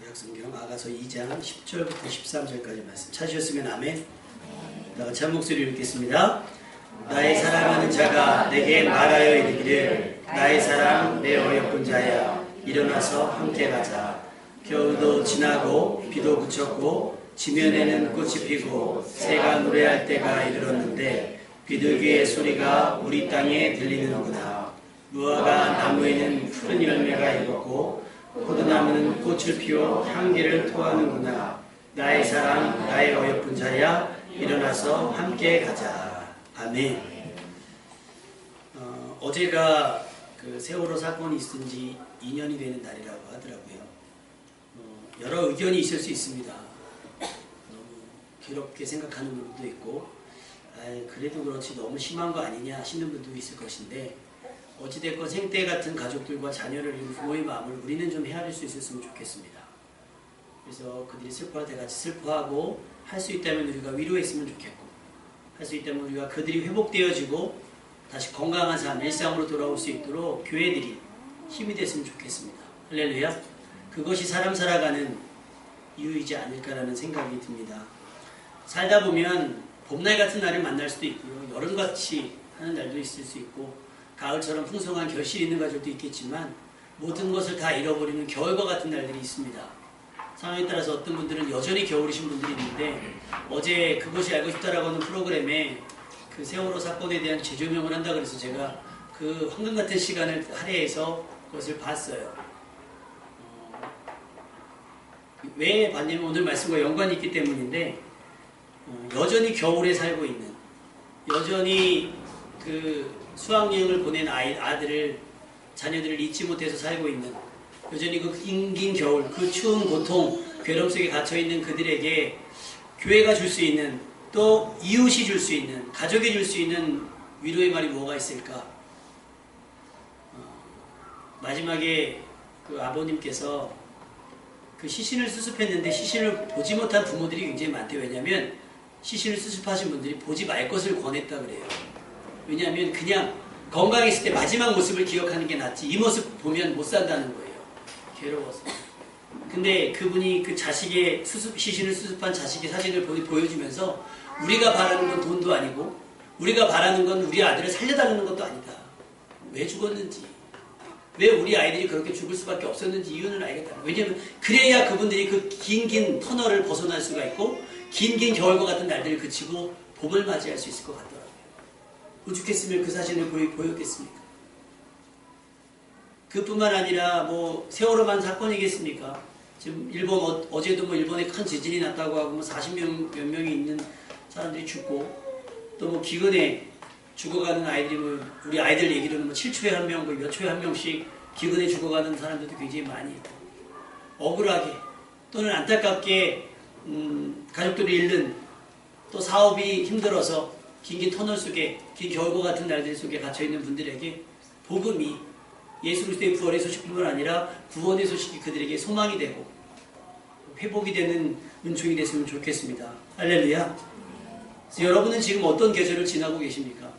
구약성경 아가서 2장 10절부터 13절까지 말씀 찾으셨으면 아멘. 찬 목소리로 읽겠습니다. 나의 사랑하는 자가 내게 말하여 이르기를 나의 사랑 내 어여쁜 자야 일어나서 함께 가자. 겨울도 지나고 비도 그쳤고 지면에는 꽃이 피고 새가 노래할 때가 이르렀는데 비둘기의 소리가 우리 땅에 들리는구나. 무화과 나무에는 푸른 열매가 익었고 포도나무는 꽃을 피워 향기를 토하는구나. 나의 사랑 나의 어여쁜 자야 일어나서 함께 가자. 아멘. 어제가 그 세월호 사건이 있은 지 2년이 되는 날이라고 하더라고요. 여러 의견이 있을 수 있습니다. 너무 괴롭게 생각하는 분도 있고 그래도 그렇지 너무 심한 거 아니냐 하시는 분도 있을 것인데 어찌됐건 생때 같은 가족들과 자녀를 잃은 부모의 마음을 우리는 좀 헤아릴 수 있었으면 좋겠습니다. 그래서 그들이 슬퍼할 때 같이 슬퍼하고 할 수 있다면 우리가 위로했으면 좋겠고 할 수 있다면 우리가 그들이 회복되어지고 다시 건강한 삶, 일상으로 돌아올 수 있도록 교회들이 힘이 됐으면 좋겠습니다. 할렐루야. 그것이 사람 살아가는 이유이지 않을까라는 생각이 듭니다. 살다 보면 봄날 같은 날을 만날 수도 있고요. 여름같이 하는 날도 있을 수 있고 가을처럼 풍성한 결실이 있는 가족도 있겠지만 모든 것을 다 잃어버리는 겨울과 같은 날들이 있습니다. 상황에 따라서 어떤 분들은 여전히 겨울이신 분들이 있는데 어제 그것이 알고 싶다라고 하는 프로그램에 그 세월호 사건에 대한 재조명을 한다 그래서 제가 그 황금 같은 시간을 할애해서 그것을 봤어요. 왜 봤냐면 오늘 말씀과 연관이 있기 때문인데 여전히 겨울에 살고 있는 여전히 그 수학여행을 보낸 아들을 자녀들을 잊지 못해서 살고 있는 여전히 그 긴 겨울 그 추운 고통 괴로움 속에 갇혀있는 그들에게 교회가 줄 수 있는 또 이웃이 줄 수 있는 가족이 줄 수 있는 위로의 말이 뭐가 있을까. 마지막에 그 아버님께서 그 시신을 수습했는데 시신을 보지 못한 부모들이 굉장히 많대요. 왜냐하면 시신을 수습하신 분들이 보지 말 것을 권했다 그래요. 왜냐하면 그냥 건강했을 때 마지막 모습을 기억하는 게 낫지 이 모습 보면 못 산다는 거예요. 괴로워서. 근데 그분이 그 자식의 시신을 수습한 자식의 사진을 보여주면서 우리가 바라는 건 돈도 아니고 우리가 바라는 건 우리 아들을 살려달라는 것도 아니다. 왜 죽었는지 왜 우리 아이들이 그렇게 죽을 수밖에 없었는지 이유는 알겠다. 왜냐하면 그래야 그분들이 그 긴 터널을 벗어날 수가 있고 긴 겨울과 같은 날들을 그치고 봄을 맞이할 수 있을 것 같더라고요. 오죽했으면 그 사진을 보였겠습니까? 그뿐만 아니라 뭐 세월호만 사건이겠습니까? 지금 일본 어제도 뭐 일본에 큰 지진이 났다고 하고 뭐 40명 몇 명이 있는 사람들이 죽고 또 뭐 기근에 죽어가는 아이들이 뭐 우리 아이들 얘기로는 뭐 7초에 한 명, 몇 초에 한 명씩 기근에 죽어가는 사람들도 굉장히 많이 있고 억울하게 또는 안타깝게 가족들을 잃는 또 사업이 힘들어서 긴 터널 속에 긴 겨울과 같은 날들 속에 갇혀있는 분들에게 복음이 예수 그리스도의 부활의 소식뿐만 아니라 구원의 소식이 그들에게 소망이 되고 회복이 되는 은총이 됐으면 좋겠습니다. 할렐루야. 여러분은 지금 어떤 계절을 지나고 계십니까?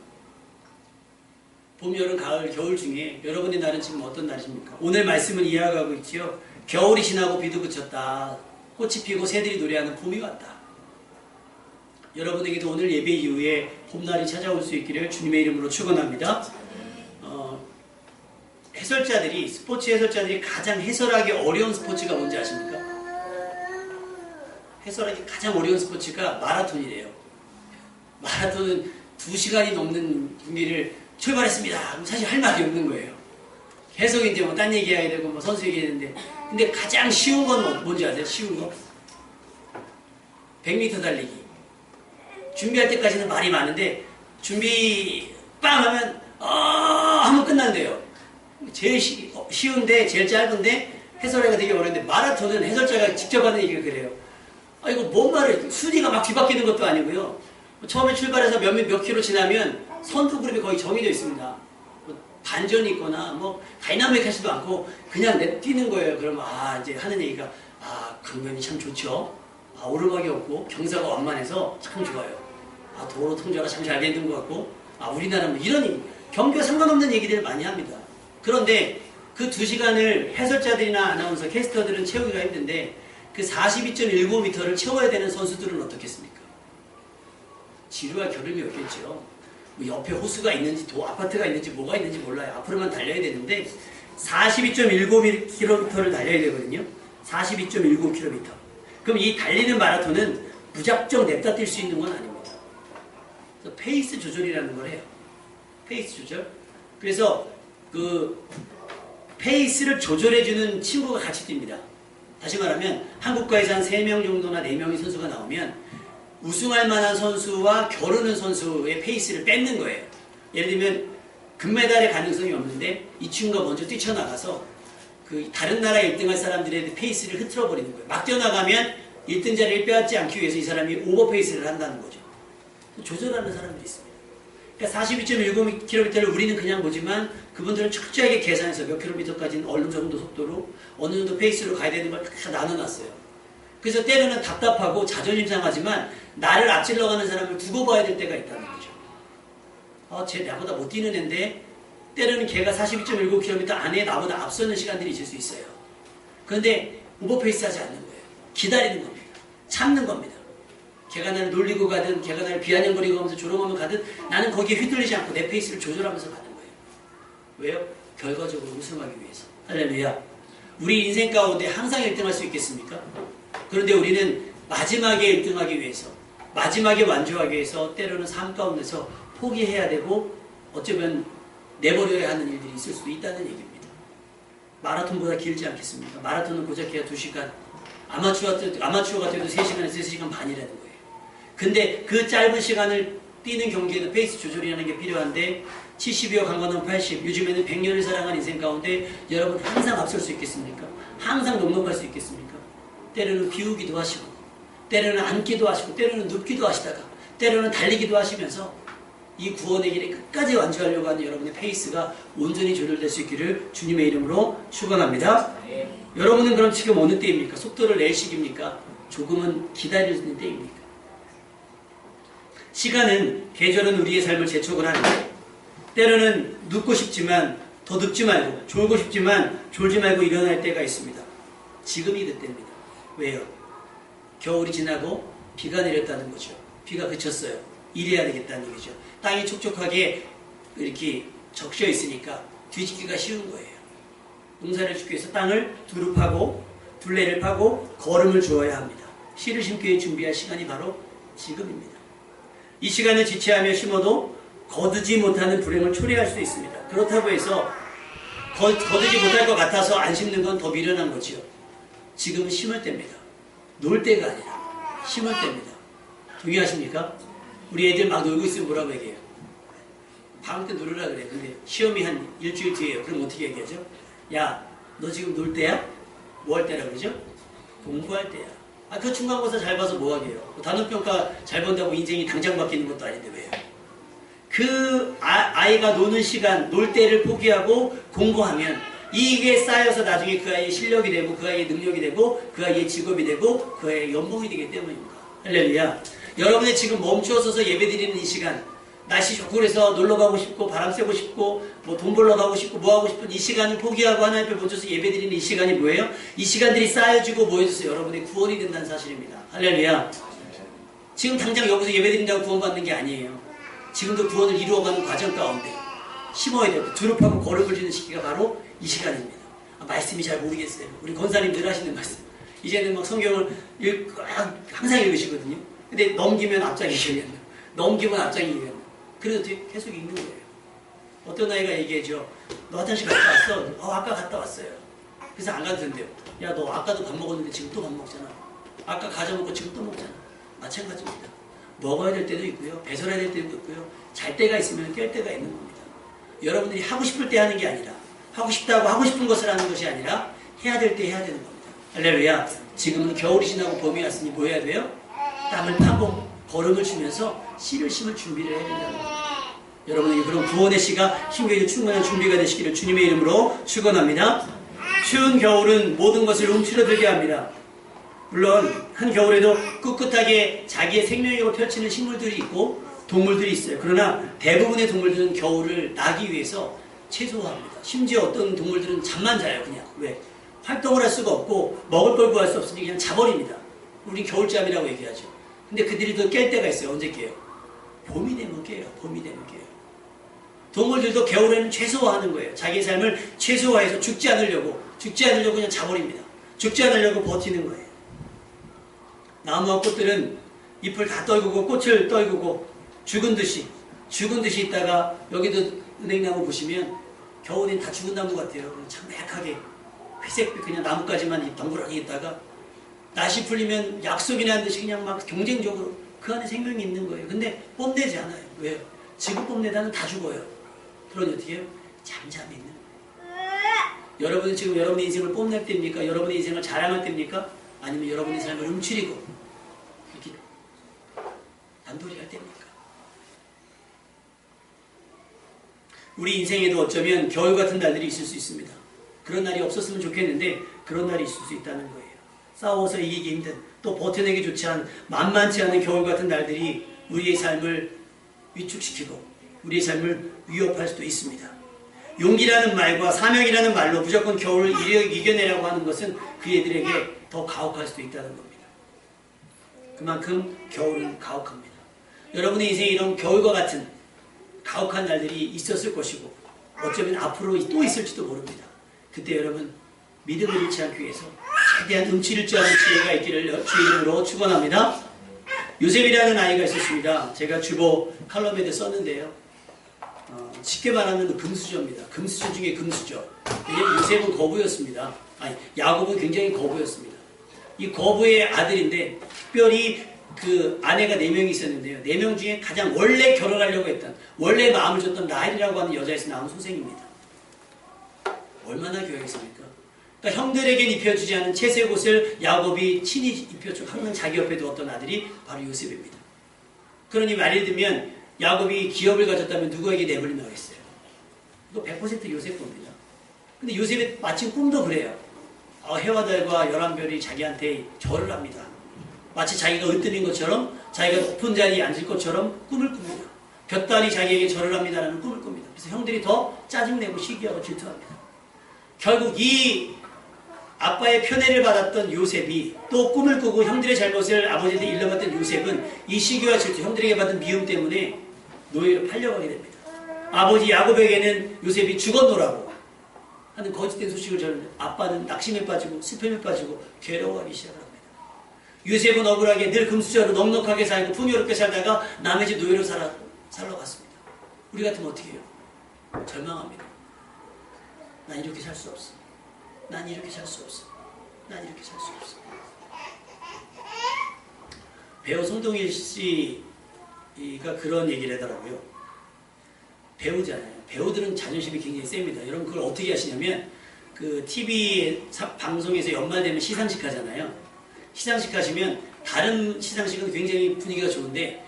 봄, 여름, 가을, 겨울 중에 여러분의 날은 지금 어떤 날이십니까? 오늘 말씀은 이어가고 있지요. 겨울이 지나고 비도 그쳤다. 꽃이 피고 새들이 노래하는 봄이 왔다. 여러분에게도 오늘 예배 이후에 봄날이 찾아올 수 있기를 주님의 이름으로 축원합니다. 해설자들이 스포츠 해설자들이 가장 해설하기 어려운 스포츠가 뭔지 아십니까? 해설하기 가장 어려운 스포츠가 마라톤이래요. 마라톤은 2시간이 넘는 경기를 출발했습니다. 사실 할 말이 없는 거예요. 계속 이제 뭐 딴 얘기해야 되고 뭐 선수 얘기했는데 근데 가장 쉬운 건 뭔지 아세요? 쉬운 거? 100m 달리기. 준비할 때까지는 말이 많은데 준비 빵 하면 하면 끝난대요. 제일 쉬운데 제일 짧은데 해설하기가 되게 어려운데 마라톤은 해설자가 직접 하는 얘기가 그래요. 이거 뭔 말을 순위가 막 뒤바뀌는 것도 아니고요. 처음에 출발해서 몇 킬로 지나면 선두 그룹이 거의 정해져 있습니다. 뭐 반전이 있거나 뭐 다이나믹하지도 않고 그냥 뛰는 거예요. 그러면 이제 하는 얘기가 강변이 참 좋죠. 오르막이 없고 경사가 완만해서 참 좋아요. 도로 통제가 참 잘 되는 것 같고 우리나라는 뭐 이런 경기와 상관없는 얘기들을 많이 합니다. 그런데 그 2시간을 해설자들이나 아나운서, 캐스터들은 채우기가 힘든데 그 42.195m를 채워야 되는 선수들은 어떻겠습니까? 지루할 겨를이 없겠죠. 뭐 옆에 호수가 있는지 아파트가 있는지 뭐가 있는지 몰라요. 앞으로만 달려야 되는데 42.195km를 달려야 되거든요. 42.195km. 그럼 이 달리는 마라톤은 무작정 냅다 뛸 수 있는 건 아닙니다. 그래서 페이스 조절이라는 걸 해요. 페이스 조절. 그래서 그 페이스를 조절해주는 친구가 같이 뜁니다. 다시 말하면 한국과에서 한 3명 정도나 4명의 선수가 나오면 우승할 만한 선수와 겨루는 선수의 페이스를 뺏는 거예요. 예를 들면 금메달의 가능성이 없는데 이 친구가 먼저 뛰쳐나가서 그 다른 나라 1등할 사람들의 페이스를 흐트러버리는 거예요. 막 뛰어나가면 1등 자리를 빼앗지 않기 위해서 이 사람이 오버페이스를 한다는 거죠. 조절하는 사람들이 있습니다. 그러니까 42.195km를 우리는 그냥 보지만 그분들은 철저하게 계산해서 몇 킬로미터까지는 어느 정도 속도로 어느 정도 페이스로 가야 되는 걸 다 나눠놨어요. 그래서 때로는 답답하고 자존심 상하지만 나를 앞질러 가는 사람을 두고 봐야 될 때가 있다는 거죠. 쟤 나보다 못 뛰는 애인데 때로는 걔가 42.195km 안에 나보다 앞서는 시간들이 있을 수 있어요. 그런데 오버페이스 하지 않는 거예요. 기다리는 겁니다. 참는 겁니다. 걔가 나를 놀리고 가든 걔가 나를 비아냥거리고 하면서 조롱하면 가든 나는 거기에 휘둘리지 않고 내 페이스를 조절하면서 가는 거예요. 왜요? 결과적으로 우승하기 위해서. 할렐루야. 우리 인생 가운데 항상 1등할 수 있겠습니까? 그런데 우리는 마지막에 1등하기 위해서, 마지막에 완주하기 위해서 때로는 삶 가운데서 포기해야 되고 어쩌면 내버려야 하는 일들이 있을 수도 있다는 얘기입니다. 마라톤보다 길지 않겠습니까? 마라톤은 고작 해야 2시간, 아마추어 같아도 3시간에서 3시간 반이라는 거예요. 근데 그 짧은 시간을 뛰는 경기에는 페이스 조절이라는 게 필요한데 70이요 강건은 80, 요즘에는 100년을 살아간 인생 가운데 여러분 항상 앞설 수 있겠습니까? 항상 넉넉할 수 있겠습니까? 때로는 비우기도 하시고 때로는 앉기도 하시고 때로는 눕기도 하시다가 때로는 달리기도 하시면서 이 구원의 길에 끝까지 완주하려고 하는 여러분의 페이스가 온전히 조절될 수 있기를 주님의 이름으로 축원합니다. 여러분은 그럼 지금 어느 때입니까? 속도를 낼 시기입니까? 조금은 기다리는 때입니까? 시간은, 계절은 우리의 삶을 재촉을 하는데 때로는 눕고 싶지만 더 눕지 말고 졸고 싶지만 졸지 말고 일어날 때가 있습니다. 지금이 그때입니다. 왜요? 겨울이 지나고 비가 내렸다는 거죠. 비가 그쳤어요. 일해야 되겠다는 얘기죠. 땅이 촉촉하게 이렇게 적셔 있으니까 뒤집기가 쉬운 거예요. 농사를 짓기 위해서 땅을 두루 파고 둘레를 파고 거름을 주어야 합니다. 씨를 심기 위해 준비할 시간이 바로 지금입니다. 이 시간을 지체하며 심어도 거두지 못하는 불행을 초래할 수 있습니다. 그렇다고 해서 거두지 못할 것 같아서 안 심는 건 더 미련한 거지요. 지금은 심을 때입니다. 놀 때가 아니라 심을 때입니다. 동의하십니까? 우리 애들 막 놀고 있으면 뭐라고 얘기해요? 방학 때 놀으라 그래. 근데 시험이 한 일주일 뒤에요. 그럼 어떻게 얘기하죠? 야, 너 지금 놀 때야? 뭐 할 때라 그러죠? 공부할 때야. 그 중간고사 잘 봐서 뭐 하게요? 단원평가 잘 본다고 인생이 당장 바뀌는 것도 아닌데 왜요? 그 아이가 노는 시간, 놀 때를 포기하고 공부하면 이게 쌓여서 나중에 그 아이의 실력이 되고 그 아이의 능력이 되고 그 아이의 직업이 되고 그 아이의 연봉이 되기 때문입니다. 할렐루야. 여러분의 지금 멈추어서서 예배드리는 이 시간, 날씨 좋고 그래서 놀러 가고 싶고 바람 쐬고 싶고 뭐 돈 벌러 가고 싶고 뭐 하고 싶은 이 시간을 포기하고 하나님 앞에 멈춰서 예배드리는 이 시간이 뭐예요? 이 시간들이 쌓여지고 모여져서 여러분의 구원이 된다는 사실입니다. 할렐루야. 지금 당장 여기서 예배드린다고 구원받는 게 아니에요. 지금도 구원을 이루어가는 과정 가운데 심어야 되고 두릅하고 거름을 주는 시기가 바로 이 시간입니다. 말씀이 잘 모르겠어요. 우리 권사님 늘 하시는 말씀. 이제는 막 성경을 항상 읽으시거든요. 근데 넘기면 앞장이 기억이 안 나. 넘기면 앞장이 기억이 안 나. 그래도 계속 읽는 거예요. 어떤 아이가 얘기해줘. 너 화장실 갔다 왔어? 아까 갔다 왔어요. 그래서 안 가도 된대요. 야, 너 아까도 밥 먹었는데 지금 또 밥 먹잖아. 아까 과자 먹고 지금 또 먹잖아. 마찬가지입니다. 먹어야 될 때도 있고요. 배설해야 될 때도 있고요. 잘 때가 있으면 깰 때가 있는 겁니다. 여러분들이 하고 싶을 때 하는 게 아니라 하고 싶다고 하고 싶은 것을 하는 것이 아니라 해야 될 때 해야 되는 겁니다. 할렐루야. 지금은 겨울이 지나고 봄이 왔으니 뭐 해야 돼요? 땀을 타고 걸음을 주면서 씨를 심을 준비를 해야 된다는 겁니다. 여러분에게 그런 구원의 씨가 힘과 충만한 준비가 되시기를 주님의 이름으로 축원합니다. 추운 겨울은 모든 것을 움츠러들게 합니다. 물론 한겨울에도 꿋꿋하게 자기의 생명력을 펼치는 식물들이 있고 동물들이 있어요. 그러나 대부분의 동물들은 겨울을 나기 위해서 최소화합니다. 심지어 어떤 동물들은 잠만 자요. 그냥. 왜? 활동을 할 수가 없고 먹을 걸 구할 수 없으니 그냥 자버립니다. 우린 겨울잠이라고 얘기하죠. 근데 그들이 더 깰 때가 있어요. 언제 깨요? 봄이 되면 깨요. 봄이 되면 깨요. 동물들도 겨울에는 최소화하는 거예요. 자기의 삶을 최소화해서 죽지 않으려고 그냥 자버립니다. 죽지 않으려고 버티는 거예요. 나무와 꽃들은 잎을 다 떨구고 꽃을 떨구고 죽은 듯이 있다가 여기도 은행나무 보시면 겨울엔 다 죽은 나무 같아요. 창백하게 회색빛 그냥 나뭇가지만 덩그러니 있다가 날씨 풀리면 약속이나 한 듯이 그냥 막 경쟁적으로 그 안에 생명이 있는 거예요. 근데 뽐내지 않아요. 왜요? 지금 뽐내다는 다 죽어요. 그러니 어떻게 해요? 잠잠히 있는 거예요. 여러분은 지금 여러분의 인생을 뽐낼 때입니까? 여러분의 인생을 자랑할 때입니까? 아니면 여러분의 삶을 움츠리고 이렇게 단돌이 할 때입니까? 우리 인생에도 어쩌면 겨울 같은 날들이 있을 수 있습니다. 그런 날이 없었으면 좋겠는데 그런 날이 있을 수 있다는 거예요. 싸워서 이기기 힘든, 또 버텨내기 좋지 않은, 만만치 않은 겨울 같은 날들이 우리의 삶을 위축시키고 우리의 삶을 위협할 수도 있습니다. 용기라는 말과 사명이라는 말로 무조건 겨울을 이겨내라고 하는 것은 그 애들에게 더 가혹할 수도 있다는 겁니다. 그만큼 겨울은 가혹합니다. 여러분의 인생에 이런 겨울과 같은 가혹한 날들이 있었을 것이고 어쩌면 앞으로 또 있을지도 모릅니다. 그때 여러분 믿음을 잃지 않기 위해서 최대한 움츠릴 줄 아는 지혜가 있기를 주의 이름으로 축원합니다. 요셉이라는 아이가 있었습니다. 제가 주보 칼럼에도 썼는데요. 쉽게 말하면 금수저입니다. 금수저 중에 금수저. 왜냐하면 요셉은 거부였습니다. 야곱은 굉장히 거부였습니다. 이 거부의 아들인데 특별히 그 아내가 4명이 있었는데요. 4명 중에 가장 원래 결혼하려고 했던, 원래 마음을 줬던 라헬이라고 하는 여자에서 나온 소생입니다. 얼마나 교양했습니까? 그러니까 형들에겐 입혀주지 않은 채색 옷을 야곱이 친히 입혀주고 항상 자기 옆에 두었던 아들이 바로 요셉입니다. 그러니 말을 들면 야곱이 기업을 가졌다면 누구에게 내버리면 하겠어요? 이거 100% 요셉 겁니다. 근데 요셉이 마침 꿈도 그래요. 해와 달과 11별이 자기한테 절을 합니다. 마치 자기가 으뜸인 것처럼 자기가 높은 자리에 앉을 것처럼 꿈을 꿉니다. 볕달이 자기에게 절을 합니다라는 꿈을 꿉니다. 그래서 형들이 더 짜증내고 시기하고 질투합니다. 결국 이 아빠의 편애를 받았던 요셉이 또 꿈을 꾸고 형들의 잘못을 아버지한테 일러봤던 요셉은 이 시기와 질투, 형들에게 받은 미움 때문에 노예로 팔려가게 됩니다. 아버지 야곱에게는 요셉이 죽었노라고 하는 거짓된 소식을 전하는데 아빠는 낙심에 빠지고 슬픔에 빠지고 괴로워하기 시작합니다. 요셉은 억울하게 늘 금수저로 넉넉하게 살고 풍요롭게 살다가 남의 집 노예로 살러 갔습니다. 우리 같으면 어떻게 해요? 절망합니다. 난 이렇게 살 수 없어. 난 이렇게 살 수 없어. 난 이렇게 살 수 없어. 배우 송동일 씨가 그런 얘기를 하더라고요. 배우잖아요. 배우들은 자존심이 굉장히 셉니다. 여러분 그걸 어떻게 하시냐면 그 TV 방송에서 연말되면 시상식 하잖아요. 시상식 하시면 다른 시상식은 굉장히 분위기가 좋은데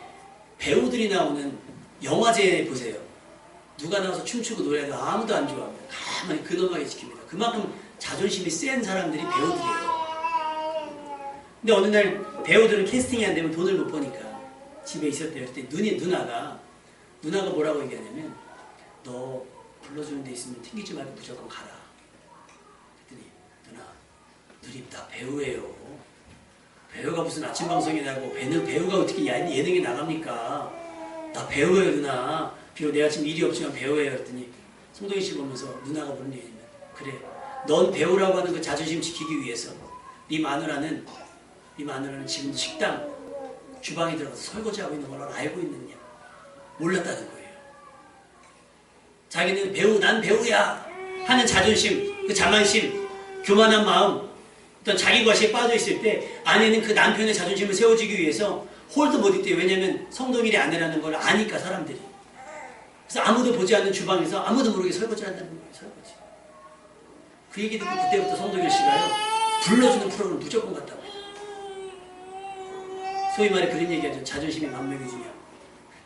배우들이 나오는 영화제 보세요. 누가 나와서 춤추고 노래하고 아무도 안 좋아합니다. 가만히 근엄하게 지킵니다. 그만큼 자존심이 센 사람들이 배우들이에요. 근데 어느 날 배우들은 캐스팅이 안 되면 돈을 못 버니까 집에 있었대요. 그때 누나가 뭐라고 얘기하냐면 너 불러주는 데 있으면 튕기지 말고 무조건 가라. 그랬더니 누님 다 배우예요. 배우가 무슨 아침 방송에 나가고 배우가 어떻게 예능에 나갑니까? 나 배우예요 누나. 비록 내가 지금 일이 없지만 배우예요. 그랬더니 송동희 씨 보면서 누나가 보는 얘기는 그래 넌 배우라고 하는 그 자존심 지키기 위해서 네 마누라는 지금 식당 주방에 들어가서 설거지하고 있는 걸 알고 있느냐? 몰랐다는 거예요. 자기는 난 배우야 하는 자존심, 그 자만심, 교만한 마음, 어떤 자기 과시에 빠져 있을 때 아내는 그 남편의 자존심을 세워주기 위해서 홀도 못 있대요. 왜냐하면 성동일의 아내라는 걸 아니까 사람들이. 그래서 아무도 보지 않는 주방에서 아무도 모르게 설거지를 한다는 거예요. 설거지. 그 얘기 듣고 그때부터 성동일 씨가요. 불러주는 프로그램 무조건 갔다고 해요. 소위 말해 그런 얘기하죠. 자존심이 만명해지냐.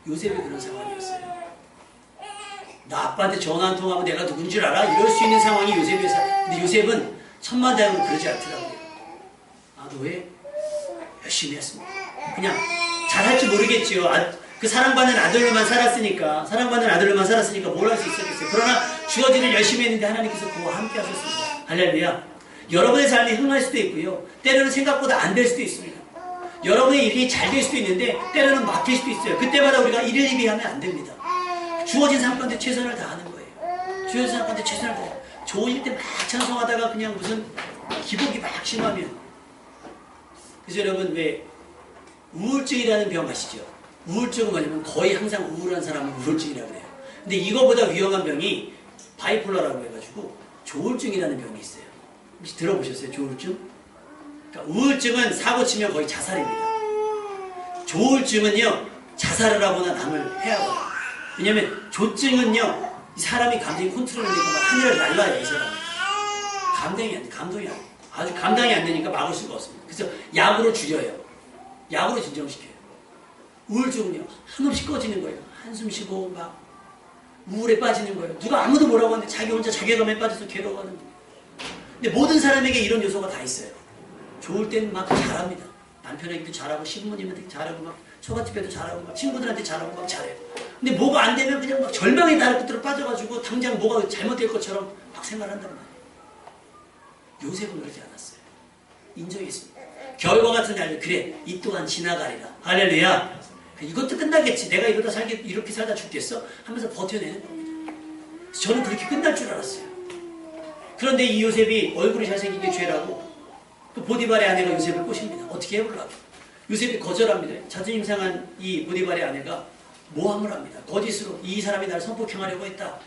요셉이 그런 상황이었어요. 나 아빠한테 전화 한 통하면 내가 누군 줄 알아? 이럴 수 있는 상황이 요셉이었어요. 근데 요셉은 천만다행으로 그러지 않더라고요. 너 왜? 열심히 했습니다. 그냥 잘할 줄 모르겠지요. 그 사랑받는 아들로만 살았으니까 뭘 할 수 있었겠어요. 그러나 주어진 일 열심히 했는데 하나님께서 그와 함께 하셨습니다. 할렐루야. 여러분의 삶이 흥할 수도 있고요. 때로는 생각보다 안 될 수도 있습니다. 여러분의 일이 잘 될 수도 있는데 때로는 막힐 수도 있어요. 그때마다 우리가 이를 비하면 안 됩니다. 주어진 삶 가운데 최선을 다하는 거예요. 주어진 삶 가운데 최선을 다해요. 좋은 일 때 막 찬송하다가 그냥 무슨 기복이 막 심하면, 그래서 여러분 왜 우울증이라는 병 아시죠? 우울증은 뭐냐면 거의 항상 우울한 사람은 우울증이라고 그래요. 근데 이거보다 위험한 병이 바이폴러라고 해가지고 조울증이라는 병이 있어요. 혹시 들어보셨어요? 조울증? 그러니까 우울증은 사고 치면 거의 자살입니다. 조울증은요, 자살을 하거나 남을 해하거나. 왜냐면 조증은요, 이 사람이 감정이 컨트롤되고 막 하늘을 날라요, 이 사람은. 감동이 안 돼, 감동이 안 돼. 아주 감당이 안 되니까 막을 수가 없습니다. 그래서 약으로 줄여요. 약으로 진정시켜요. 우울증은요, 한없이 꺼지는 거예요. 한숨 쉬고 막 우울에 빠지는 거예요. 누가 아무도 뭐라고 하는데 자기 혼자 자괴감에 빠져서 괴로워하는 거예요. 근데 모든 사람에게 이런 요소가 다 있어요. 좋을 때는 막 잘합니다. 남편에게도 잘하고 시부모님한테 잘하고 막 처갓집에도 잘하고 막 친구들한테 잘하고 막 잘해요. 근데 뭐가 안 되면 그냥 막 절망의 나락끝으로 빠져가지고 당장 뭐가 잘못될 것처럼 막 생활한단 말이에요. 요셉은 그러지 않았어요. 인정했습니다. 겨울과 같은 날들, 그래, 이 또한 지나가리라. 할렐루야. 이것도 끝나겠지. 내가 이렇게 살다 죽겠어? 하면서 버텨내는 겁니다. 저는 그렇게 끝날 줄 알았어요. 그런데 이 요셉이 얼굴이 잘생긴 게 죄라고 또 보디발의 아내가 요셉을 꼬십니다. 어떻게 해보려고. 요셉이 거절합니다. 자존심 상한 이 보디발의 아내가 모함을 합니다. 거짓으로 이 사람이 나를 성폭행하려고 했다.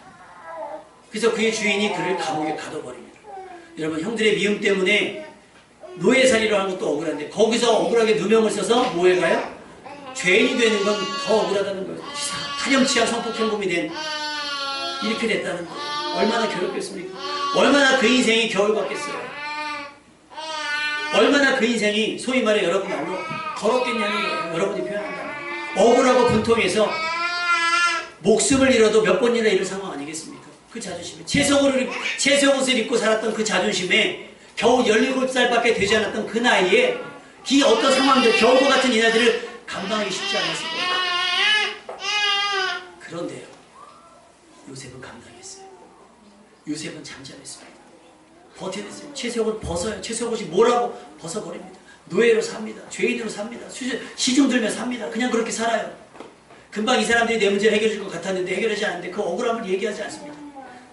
그래서 그의 주인이 그를 감옥에 가둬버립니다. 여러분, 형들의 미움 때문에 노예살이를 하는 것도 억울한데 거기서 억울하게 누명을 써서 뭐에 가요? 죄인이 되는 건 더 억울하다는 거예요. 파렴치한 성폭행범이 이렇게 됐다는 거예요. 얼마나 괴롭겠습니까? 얼마나 그 인생이 겨울 같겠어요. 얼마나 그 인생이 소위 말해 여러분 말로 더럽겠냐는 거예요. 여러분이 표현한다면. 억울하고 분통해서 목숨을 잃어도 몇 번이나 잃을 상황 아니겠습니까? 그 자존심에. 채석옷을 입고 살았던 그 자존심에 겨우 17살밖에 되지 않았던 그 나이에 이 어떤 상황들, 겨울과 같은 이날들을 감당하기 쉽지 않았을 거예요. 그런데요, 요셉은 감당했어요. 요셉은 잠잠했습니다. 버텨냈어요. 채석옷 벗어요. 채석옷이 뭐라고? 벗어버립니다. 노예로 삽니다. 죄인으로 삽니다. 시중 들며 삽니다. 그냥 그렇게 살아요. 금방 이 사람들이 내 문제를 해결해 줄 것 같았는데 해결하지 않는데 그 억울함을 얘기하지 않습니다.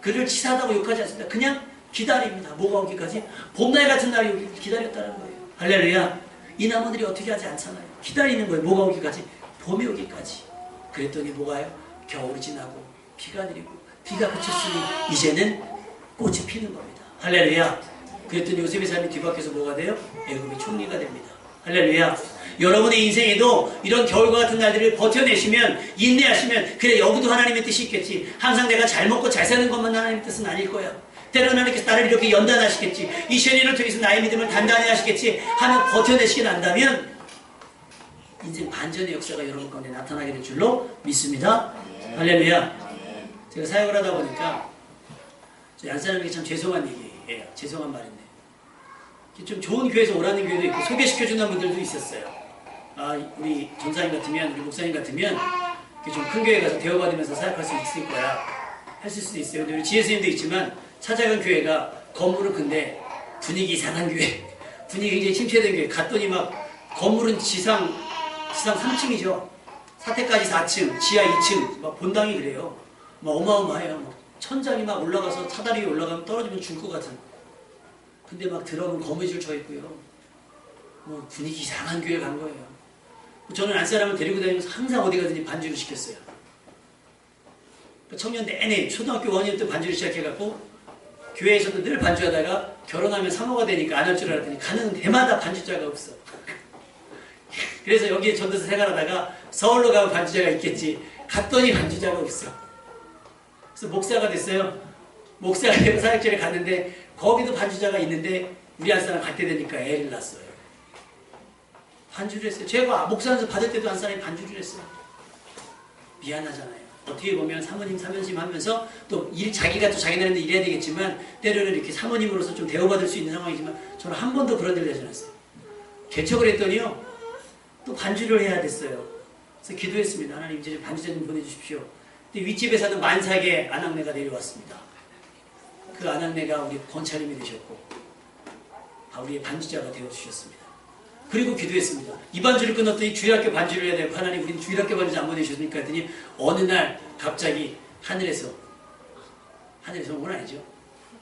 그를 치사하다고 욕하지 않습니다. 그냥 기다립니다. 뭐가 오기까지? 봄날 같은 날이 오기를 기다렸다는 거예요. 할렐루야. 이 나무들이 어떻게 하지 않잖아요. 기다리는 거예요. 뭐가 오기까지? 봄이 오기까지. 그랬더니 뭐가요? 겨울이 지나고 비가 내리고 비가 그쳤으니 이제는 꽃이 피는 겁니다. 할렐루야. 그랬더니 요셉의 삶이 뒤바뀌어서 뭐가 돼요? 애굽의 총리가 됩니다. 할렐루야. 여러분의 인생에도 이런 겨울과 같은 날들을 버텨내시면, 인내하시면, 그래, 여기도 하나님의 뜻이 있겠지. 항상 내가 잘 먹고 잘 사는 것만 하나님의 뜻은 아닐 거야. 때로는 하나님께서 나를 이렇게 연단하시겠지. 이 시련을 통해서 나의 믿음을 단단히 하시겠지 하면 버텨내시게 난다면 인생 반전의 역사가 여러분 가운데 나타나게 될 줄로 믿습니다. 할렐루야. 제가 사역을 하다 보니까 저희 안사람에게 참 죄송한 얘기예요. 죄송한 말인데 좀 좋은 교회에서 오라는 교회도 있고 소개시켜주는 분들도 있었어요. 아, 우리 전사님 같으면, 우리 목사님 같으면 좀 큰 교회 가서 대우받으면서 사역할 수 있을 거야. 하실 수도 있어요. 근데 우리 지혜스님도 있지만 찾아간 교회가 건물은 큰데 분위기 이상한 교회, 분위기 굉장히 침체된 교회 갔더니 막 건물은 지상 3층이죠. 사택까지 4층, 지하 2층, 막 본당이 그래요. 막 어마어마해요. 막 천장이 막 올라가서 사다리 위에 올라가면 떨어지면 죽을 것 같은. 근데 막 들어오면 거미줄 쳐 있고요. 뭐 분위기 이상한 교회 간 거예요. 저는 안사람을 데리고 다니면서 항상 어디 가든지 반주를 시켰어요. 청년 내내 초등학교 5학년 때 반주를 시작해갖고 교회에서도 늘 반주하다가 결혼하면 사모가 되니까 안 할 줄 알았더니 가는 데마다 반주자가 없어. 그래서 여기에 전도서 생활하다가 서울로 가면 반주자가 있겠지. 갔더니 반주자가 없어. 그래서 목사가 됐어요. 목사가 되고 사역절에 갔는데 거기도 반주자가 있는데 우리 안사람 갈 때 되니까 애를 낳았어요. 반주를 했어요. 제가 목사한테 받을 때도 한 사람이 반주를 했어요. 미안하잖아요. 어떻게 보면 사모님 사면심 하면서 또 자기가 또 자기 나름대로 일해야 되겠지만 때로는 이렇게 사모님으로서 좀 대우받을 수 있는 상황이지만 저는 한 번도 그런 일을 하지 않았어요. 개척을 했더니요 또 반주를 해야 됐어요. 그래서 기도했습니다. 하나님 이제 반지자 좀 보내주십시오. 근데 윗집에 사는 만삭의 아낙네가 내려왔습니다. 그 아낙네가 우리 권차님이 되셨고 우리의 반지자가 되어주셨습니다. 그리고 기도했습니다. 이 반주를 끊었더니 주일학교 반주를 해야 되고 하나님 우리는 주일학교 반주 안 보내주셨으니까 했더니 어느 날 갑자기 하늘에서 온 건 아니죠.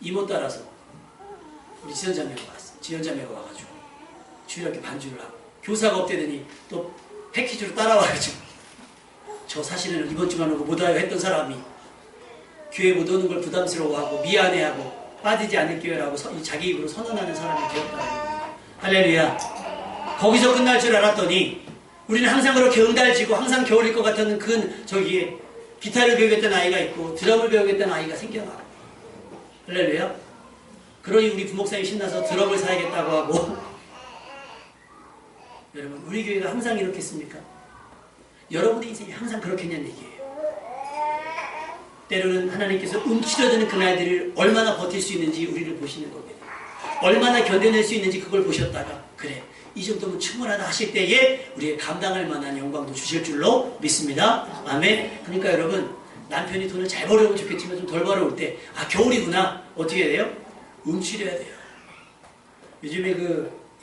이모 따라서 우리 지연자매가 와가지고 주일학교 반주를 하고 교사가 없대더니 또 패키지로 따라와가지고 저 사실은 이번 주만 오고 못 와요 했던 사람이 교회 못 오는 걸 부담스러워하고 미안해하고 빠지지 않을게요라고 자기 입으로 선언하는 사람이 되었다는 겁니다. 할렐루야. 거기서 끝날 줄 알았더니 우리는 항상 그렇게 응달지고 항상 겨울일 것 같았는 저기에 기타를 배우겠다는 아이가 있고 드럼을 배우겠다는 아이가 생겨나고 할렐루야. 그러니 우리 부목사님이 신나서 드럼을 사야겠다고 하고 여러분 우리 교회가 항상 이렇겠습니까? 여러분의 인생이 항상 그렇겠냐는 얘기예요. 때로는 하나님께서 움츠려드는 그날들을 얼마나 버틸 수 있는지 우리를 보시는 겁니다. 얼마나 견뎌낼 수 있는지 그걸 보셨다가 그래 이 정도면 충분하다 하실 때에 우리의 감당할 만한 영광도 주실 줄로 믿습니다. 아멘. 그러니까 여러분 남편이 돈을 잘 벌어오면 좋겠지만 좀 덜 벌어올 때 겨울이구나 어떻게 해야 돼요? 움츠려야 돼요. 요즘에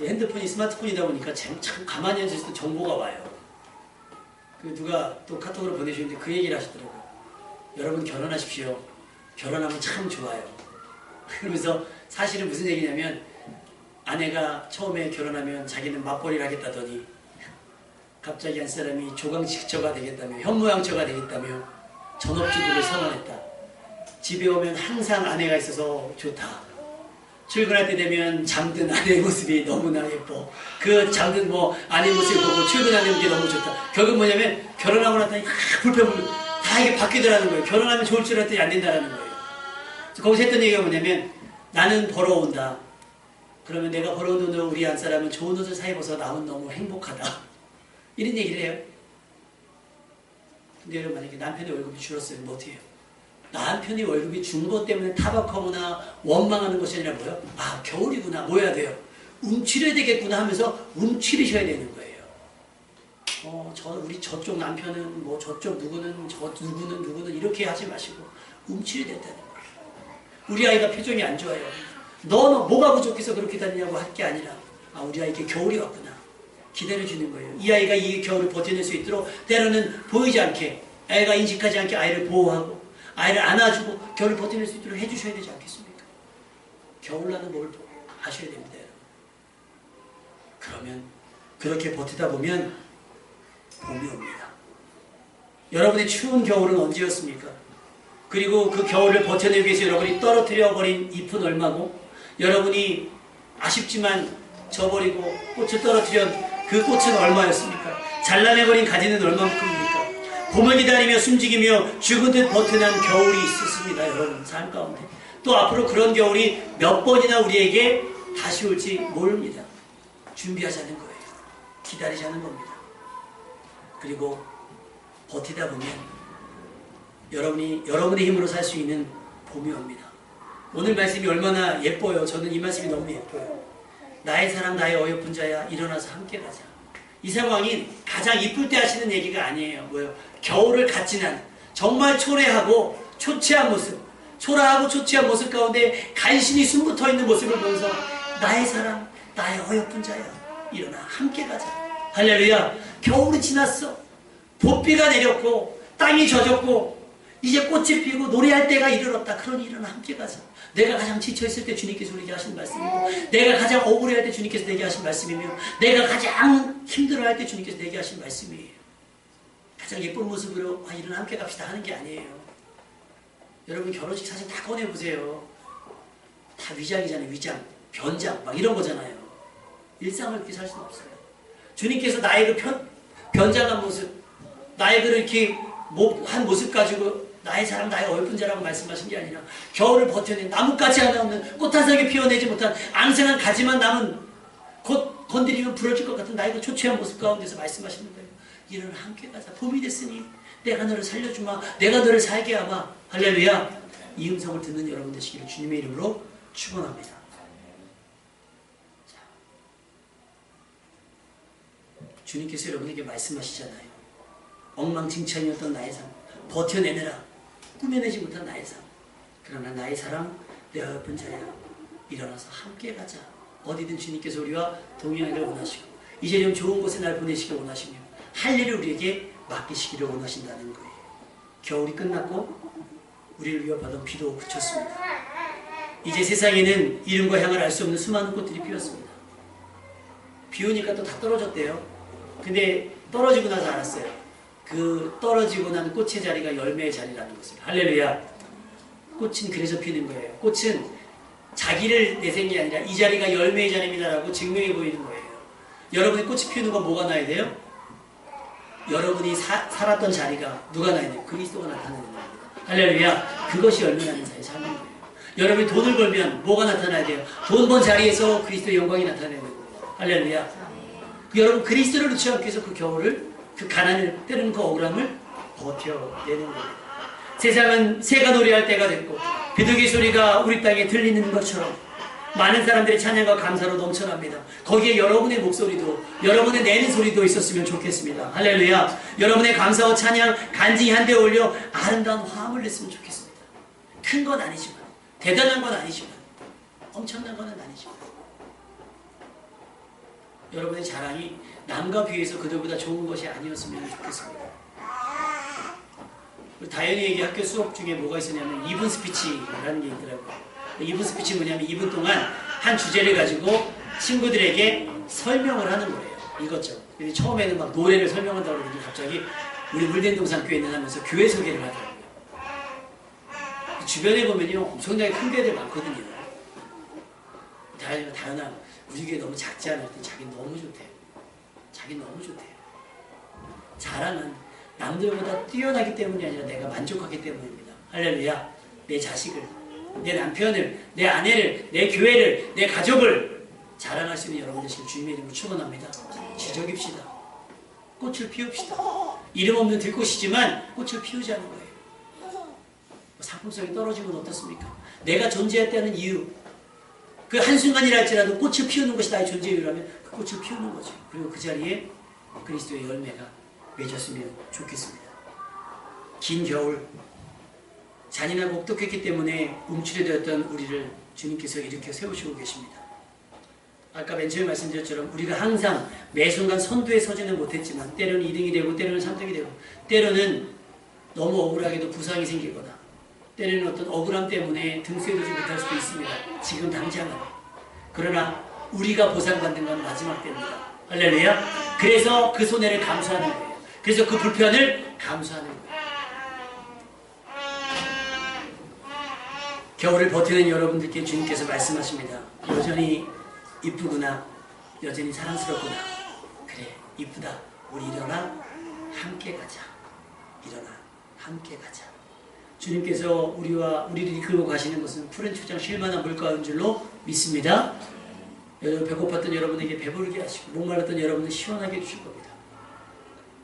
핸드폰이 스마트폰이다 보니까 참 가만히 앉아있을 때 정보가 와요. 누가 또 카톡으로 보내주는데 그 얘기를 하시더라고요. 여러분 결혼하십시오. 결혼하면 참 좋아요. 그러면서 사실은 무슨 얘기냐면 아내가 처음에 결혼하면 자기는 맞벌이를 하겠다더니 갑자기 한 사람이 조강식처가 되겠다며 현모양처가 되겠다며 전업주부를 선언했다. 집에 오면 항상 아내가 있어서 좋다. 출근할 때 되면 잠든 아내의 모습이 너무나 예뻐. 그 잠든 아내 모습을 보고 출근하는 게 너무 좋다. 결국 뭐냐면 결혼하고 났더니 불평불 다 이게 바뀌더라는 거예요. 결혼하면 좋을 줄 알았더니 안 된다는 거예요. 거기서 했던 얘기가 뭐냐면 나는 벌어온다. 그러면 내가 벌어온 돈으로 우리 한 사람은 좋은 옷을 사 입어서 나는 너무 행복하다. 이런 얘기를 해요. 근데 여러분 만약에 남편의 월급이 줄었어요. 뭐 어떻게 해요? 남편이 월급이 준 것 때문에 타박하거나 원망하는 것이 아니라 뭐예요? 겨울이구나. 뭐 해야 돼요? 움츠려야 되겠구나 하면서 움츠리셔야 되는 거예요. 우리 저쪽 남편은 저쪽 누구는 누구는 이렇게 하지 마시고 움츠려야 된다는 거예요. 우리 아이가 표정이 안 좋아요. 너 뭐가 부족해서 그렇게 다니냐고 할 게 아니라 우리 아이에게 겨울이 왔구나. 기다려주는 거예요. 이 아이가 이 겨울을 버텨낼 수 있도록 때로는 보이지 않게 애가 인식하지 않게 아이를 보호하고 아이를 안아주고 겨울을 버텨낼 수 있도록 해주셔야 되지 않겠습니까? 겨울나는 법을 아셔야 됩니다. 그러면 그렇게 버티다 보면 봄이 옵니다. 여러분의 추운 겨울은 언제였습니까? 그리고 그 겨울을 버텨내기 위해서 여러분이 떨어뜨려버린 잎은 얼마고 여러분이 아쉽지만 져버리고 꽃을 떨어뜨린 그 꽃은 얼마였습니까? 잘라내버린 가지는 얼마만큼입니까? 봄을 기다리며 숨지기며 죽은 듯 버텨난 겨울이 있었습니다. 여러분 삶 가운데 또 앞으로 그런 겨울이 몇 번이나 우리에게 다시 올지 모릅니다. 준비하자는 거예요. 기다리자는 겁니다. 그리고 버티다 보면 여러분의 힘으로 살 수 있는 봄이 옵니다. 오늘 말씀이 얼마나 예뻐요. 저는 이 말씀이 너무 예뻐요. 나의 사랑 나의 어여쁜 자야 일어나서 함께 가자. 이 상황이 가장 이쁠 때 하시는 얘기가 아니에요. 뭐요? 겨울을 갓 지난 정말 초라하고 초췌한 모습, 초라하고 초췌한 모습 가운데 간신히 숨붙어 있는 모습을 보면서 나의 사랑 나의 어여쁜 자야 일어나 함께 가자. 할렐루야. 겨울이 지났어. 봇비가 내렸고 땅이 젖었고 이제 꽃이 피고 노래할 때가 이르렀다. 그러니 일어나 함께 가자. 내가 가장 지쳐있을 때 주님께서 우리에게 하신 말씀이고 내가 가장 억울해할 때 주님께서 내게 하신 말씀이며 내가 가장 힘들어할 때 주님께서 내게 하신 말씀이에요. 가장 예쁜 모습으로 일어나 함께 갑시다 하는 게 아니에요. 여러분 결혼식 사진 다 꺼내보세요. 다 위장이잖아요. 위장, 변장 막 이런 거잖아요. 일상을 그렇게 살 수는 없어요. 주님께서 나의 변장한 모습 나의 이렇게 한 모습 가지고 나의 사랑 나의 어여쁜 자라고 말씀하신 게 아니라 겨울을 버텨낸 나뭇가지 하나 없는 꽃 한 상에 피어내지 못한 앙생한 가지만 남은 곧 건드리면 부러질 것 같은 나의 그 초췌한 모습 가운데서 말씀하시는 거예요. 일어나 함께 가자. 봄이 됐으니 내가 너를 살려주마. 내가 너를 살게 하마. 할렐루야. 이 음성을 듣는 여러분 되시기를 주님의 이름으로 축원합니다. 주님께서 여러분에게 말씀하시잖아요. 엉망진창이었던 나의 삶, 버텨내느라 꾸며내지 못한 나의 삶. 그러나 나의 사랑, 내 어여쁜 자야, 일어나서 함께 가자. 어디든 주님께서 우리와 동행하기를 원하시고 이제 좀 좋은 곳에 날 보내시길 원하시며 할 일을 우리에게 맡기시기를 원하신다는 거예요. 겨울이 끝났고 우리를 위협하던 비도 그쳤습니다. 이제 세상에는 이름과 향을 알 수 없는 수많은 꽃들이 피었습니다. 비 오니까 또 다 떨어졌대요. 근데 떨어지고 나서 알았어요. 그 떨어지고 난 꽃의 자리가 열매의 자리라는 것을. 할렐루야. 꽃은 그래서 피는 거예요. 꽃은 자기를 내세운 게 아니라 이 자리가 열매의 자리입니다라고 증명해 보이는 거예요. 여러분이 꽃이 피우는 건 뭐가 나야 돼요? 여러분이 살았던 자리가 누가 나야 돼요? 그리스도가 나타나는 겁니다. 할렐루야. 그것이 열매 나는 자의 삶인 거예요. 여러분이 돈을 벌면 뭐가 나타나야 돼요? 돈 번 자리에서 그리스도의 영광이 나타나는 거예요. 할렐루야. 여러분 그리스도를 놓지 않기 위해서 그 겨울을, 그 가난을, 때로는 그 억울함을 버텨내는 거예요. 세상은 새가 노래할 때가 됐고 비둘기 소리가 우리 땅에 들리는 것처럼 많은 사람들의 찬양과 감사로 넘쳐납니다. 거기에 여러분의 목소리도, 여러분의 내는 소리도 있었으면 좋겠습니다. 할렐루야. 여러분의 감사와 찬양 간증히 한데 올려 아름다운 화음을 냈으면 좋겠습니다. 큰 건 아니지만, 대단한 건 아니지만, 엄청난 건 아니지만 여러분의 자랑이 남과 비해서 그들보다 좋은 것이 아니었으면 좋겠습니다. 다현이에게 학교 수업 중에 뭐가 있었냐면 2분 스피치라는 게 있더라고요. 2분 스피치 뭐냐면 2분 동안 한 주제를 가지고 친구들에게 설명을 하는 거예요. 이것저것. 근데 처음에는 막 노래를 설명한다고 그러더니 갑자기 우리 물된동산 교회는 하면서 교회 소개를 하더라고요. 주변에 보면요 엄청나게 큰 교회들 많거든요. 다현아 우리 교회 너무 작지 않을 때 자기 너무 좋대요. 자기 너무 좋대요. 자랑은 남들보다 뛰어나기 때문이 아니라 내가 만족하기 때문입니다. 할렐루야. 내 자식을, 내 남편을, 내 아내를, 내 교회를, 내 가족을 자랑할 수 있는 여러분 되시길 주님의 이름으로 축원합니다. 지적입시다. 꽃을 피웁시다. 이름 없는 들꽃이지만 꽃을 피우자는 거예요. 상품성이 떨어지면 어떻습니까? 내가 존재했다는 이유, 그 한순간이라 할지라도 꽃을 피우는 것이 나의 존재 이유라면 그 꽃을 피우는 거죠. 그리고 그 자리에 그리스도의 열매가 맺었으면 좋겠습니다. 긴 겨울, 잔인하고 혹독했기 때문에 움츠려되었던 우리를 주님께서 일으켜 세우시고 계십니다. 아까 맨 처음에 말씀드렸처럼 우리가 항상 매 순간 선두에 서지는 못했지만 때로는 2등이 되고 때로는 3등이 되고 때로는 너무 억울하게도 부상이 생기거나 때로는 어떤 억울함 때문에 등수해두지 못할 수도 있습니다. 지금 당장은. 그러나 우리가 보상받는 건 마지막 때입니다. 할렐루야. 그래서 그 손해를 감수하는 거예요. 그래서 그 불편을 감수하는 거예요. 겨울을 버티는 여러분들께 주님께서 말씀하십니다. 여전히 이쁘구나. 여전히 사랑스럽구나. 그래 이쁘다. 우리 일어나 함께 가자. 일어나 함께 가자. 주님께서 우리를 이끌고 가시는 것은 푸른 초장 쉴만한 물가인 줄로 믿습니다. 배고팠던 여러분에게 배부르게 하시고 목말랐던 여러분을 시원하게 해주실 겁니다.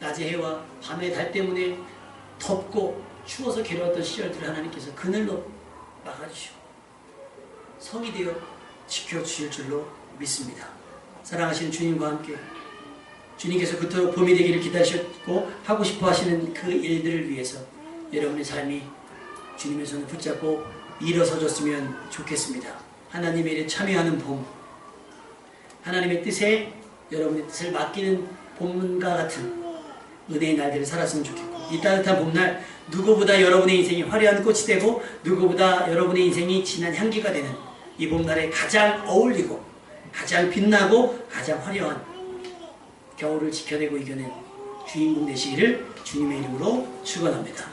낮의 해와 밤의 달 때문에 덥고 추워서 괴로웠던 시절들을 하나님께서 그늘로 막아주시고 성이 되어 지켜주실 줄로 믿습니다. 사랑하시는 주님과 함께 주님께서 그토록 봄이 되기를 기다리셨고 하고 싶어 하시는 그 일들을 위해서 여러분의 삶이 주님의 손을 붙잡고 일어서줬으면 좋겠습니다. 하나님의 일에 참여하는 봄, 하나님의 뜻에 여러분의 뜻을 맡기는 봄과 같은 은혜의 날들을 살았으면 좋겠고 이 따뜻한 봄날 누구보다 여러분의 인생이 화려한 꽃이 되고 누구보다 여러분의 인생이 진한 향기가 되는 이 봄날에 가장 어울리고 가장 빛나고 가장 화려한 겨울을 지켜내고 이겨낸 주인공 되시기를 주님의 이름으로 축원합니다.